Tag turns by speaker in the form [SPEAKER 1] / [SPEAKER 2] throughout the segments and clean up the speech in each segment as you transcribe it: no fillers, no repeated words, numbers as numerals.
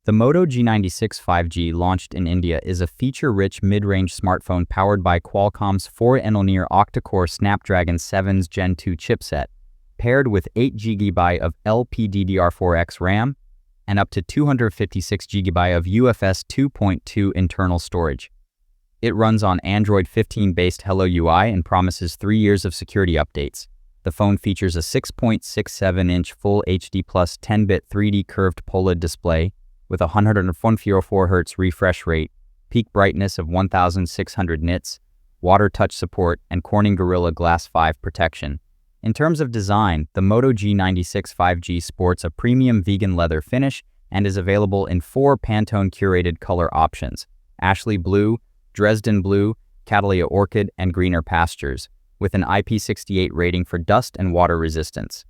[SPEAKER 1] The Moto G96 5G launched in India is a feature-rich mid-range smartphone powered by Qualcomm's 4-nanometer octa-core Snapdragon 7's Gen 2 chipset, paired with 8GB of LPDDR4X RAM and up to 256GB of UFS 2.2 internal storage. It runs on Android 15-based Hello UI and promises 3 years of security updates. The phone features a 6.67-inch Full HD plus 10-bit 3D curved POLED display with a 104 Hz refresh rate, peak brightness of 1600 nits, water touch support, and Corning Gorilla Glass 5 protection. In terms of design, the Moto G96 5G sports a premium vegan leather finish and is available in 4 Pantone curated color options: Ashley Blue, Dresden Blue, Catalia Orchid, and Greener Pastures, with an IP68 rating for dust and water resistance.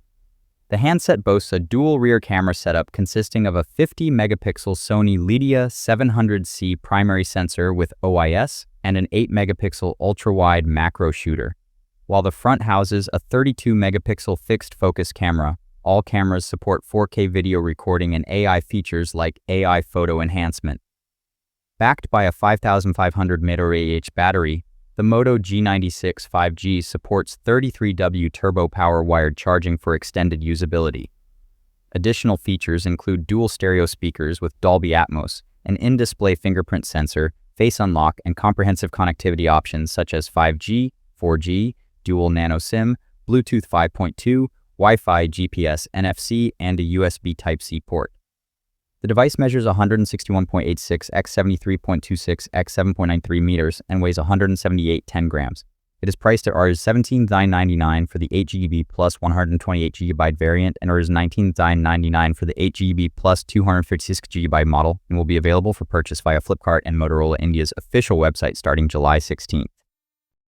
[SPEAKER 1] The handset boasts a dual rear camera setup consisting of a 50-megapixel Sony Lydia 700C primary sensor with OIS and an 8-megapixel ultra-wide macro shooter, while the front houses a 32-megapixel fixed-focus camera. All cameras support 4K video recording and AI features like AI photo enhancement. Backed by a 5500 mAh battery, the Moto G96 5G supports 33W turbo power wired charging for extended usability. Additional features include dual stereo speakers with Dolby Atmos, an in-display fingerprint sensor, face unlock, and comprehensive connectivity options such as 5G, 4G, dual nano SIM, Bluetooth 5.2, Wi-Fi, GPS, NFC, and a USB Type-C port. The device measures 161.86 x 73.26 x 7.93 meters and weighs 178.10 grams. It is priced at Rs. $17,999 for the 8GB plus 128GB variant and Rs. $19,999 for the 8GB plus 256GB model, and will be available for purchase via Flipkart and Motorola India's official website starting July 16th.